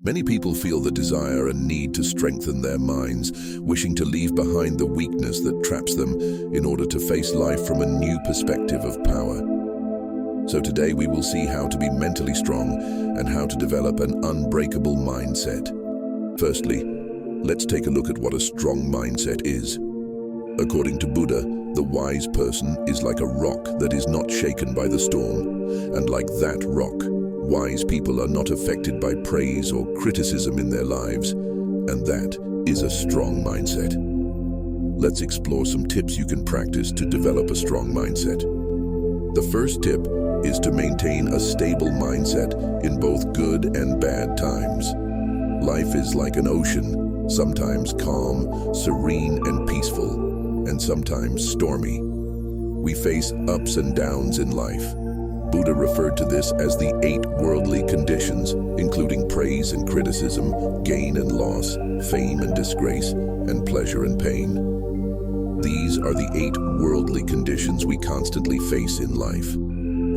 Many people feel the desire and need to strengthen their minds, wishing to leave behind the weakness that traps them in order to face life from a new perspective of power. So today we will see how to be mentally strong and how to develop an unbreakable mindset. Firstly, let's take a look at what a strong mindset is. According to Buddha, the wise person is like a rock that is not shaken by the storm, and like that rock, wise people are not affected by praise or criticism in their lives, and that is a strong mindset. Let's explore some tips you can practice to develop a strong mindset. The first tip is to maintain a stable mindset in both good and bad times. Life is like an ocean, sometimes calm, serene, and peaceful, and sometimes stormy. We face ups and downs in life. Buddha referred to this as the 8 worldly conditions, including praise and criticism, gain and loss, fame and disgrace, and pleasure and pain. These are the 8 worldly conditions we constantly face in life.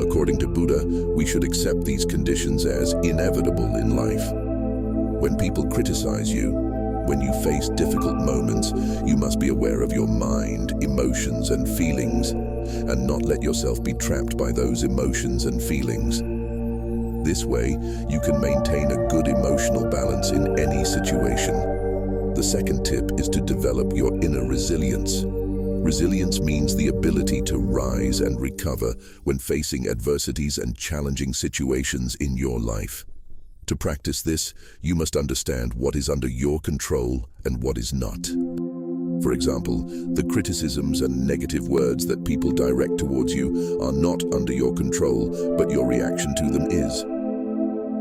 According to Buddha, we should accept these conditions as inevitable in life. When people criticize you, when you face difficult moments, you must be aware of your mind, emotions, and feelings, and not let yourself be trapped by those emotions and feelings. This way, you can maintain a good emotional balance in any situation. The second tip is to develop your inner resilience. Resilience means the ability to rise and recover when facing adversities and challenging situations in your life. To practice this, you must understand what is under your control and what is not. For example, the criticisms and negative words that people direct towards you are not under your control, but your reaction to them is.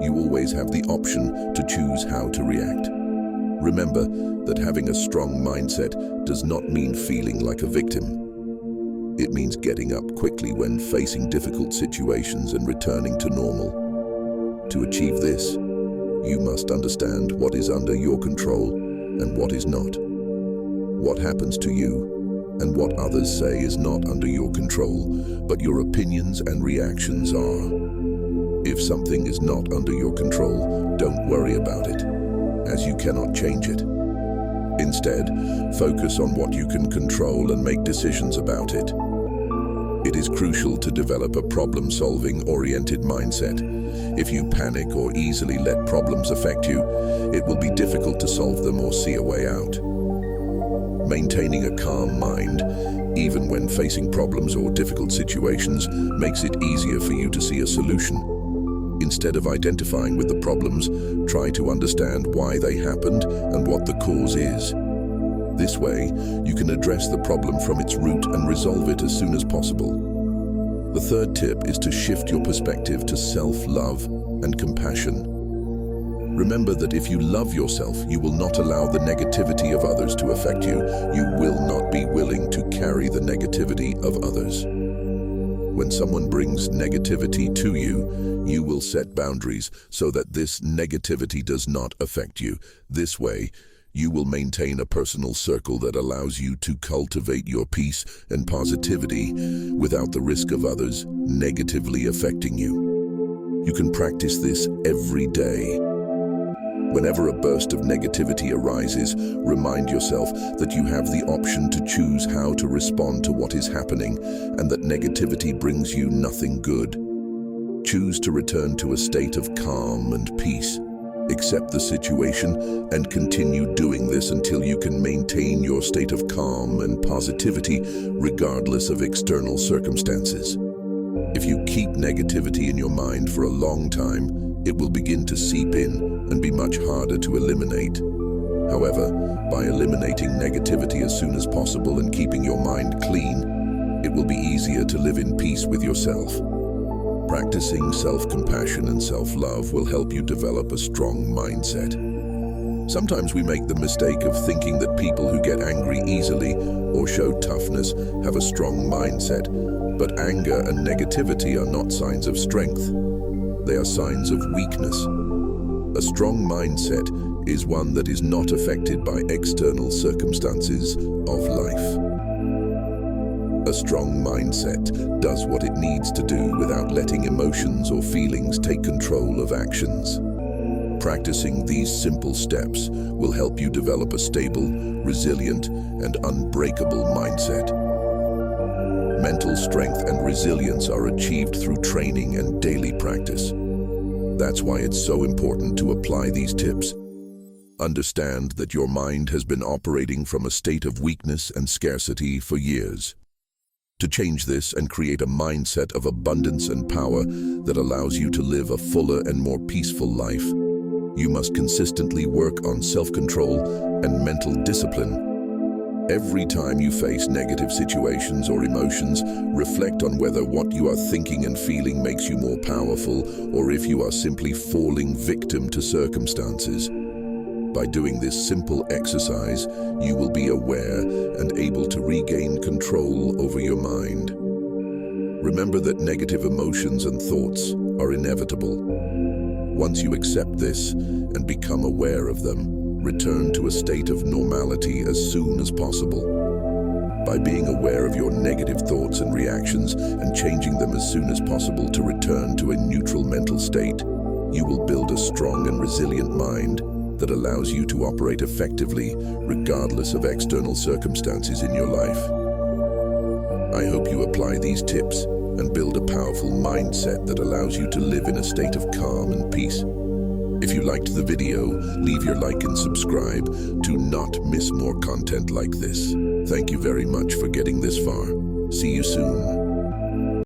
You always have the option to choose how to react. Remember that having a strong mindset does not mean feeling like a victim. It means getting up quickly when facing difficult situations and returning to normal. To achieve this, you must understand what is under your control and what is not. What happens to you and what others say is not under your control, but your opinions and reactions are. If something is not under your control, don't worry about it, as you cannot change it. Instead, focus on what you can control and make decisions about it. It is crucial to develop a problem-solving oriented mindset. If you panic or easily let problems affect you, it will be difficult to solve them or see a way out. Maintaining a calm mind, even when facing problems or difficult situations, makes it easier for you to see a solution. Instead of identifying with the problems, try to understand why they happened and what the cause is. This way, you can address the problem from its root and resolve it as soon as possible. The third tip is to shift your perspective to self-love and compassion. Remember that if you love yourself, you will not allow the negativity of others to affect you. You will not be willing to carry the negativity of others. When someone brings negativity to you, you will set boundaries so that this negativity does not affect you. This way, you will maintain a personal circle that allows you to cultivate your peace and positivity without the risk of others negatively affecting you. You can practice this every day. Whenever a burst of negativity arises, remind yourself that you have the option to choose how to respond to what is happening and that negativity brings you nothing good. Choose to return to a state of calm and peace. Accept the situation and continue doing this until you can maintain your state of calm and positivity regardless of external circumstances. If you keep negativity in your mind for a long time, it will begin to seep in and be much harder to eliminate. However, by eliminating negativity as soon as possible and keeping your mind clean, it will be easier to live in peace with yourself. Practicing self-compassion and self-love will help you develop a strong mindset. Sometimes we make the mistake of thinking that people who get angry easily or show toughness have a strong mindset, but anger and negativity are not signs of strength. They are signs of weakness. A strong mindset is one that is not affected by external circumstances of life. A strong mindset does what it needs to do without letting emotions or feelings take control of actions. Practicing these simple steps will help you develop a stable, resilient, and unbreakable mindset. Mental strength and resilience are achieved through training and daily practice. That's why it's so important to apply these tips. Understand that your mind has been operating from a state of weakness and scarcity for years. To change this and create a mindset of abundance and power that allows you to live a fuller and more peaceful life, you must consistently work on self-control and mental discipline. Every time you face negative situations or emotions, reflect on whether what you are thinking and feeling makes you more powerful or if you are simply falling victim to circumstances. By doing this simple exercise, you will be aware and able to regain control over your mind. Remember that negative emotions and thoughts are inevitable. Once you accept this and become aware of them, return to a state of normality as soon as possible. By being aware of your negative thoughts and reactions and changing them as soon as possible to return to a neutral mental state, you will build a strong and resilient mind that allows you to operate effectively regardless of external circumstances in your life. I hope you apply these tips and build a powerful mindset that allows you to live in a state of calm and peace. If you liked the video, leave your like and subscribe to not miss more content like this. Thank you very much for getting this far. See you soon.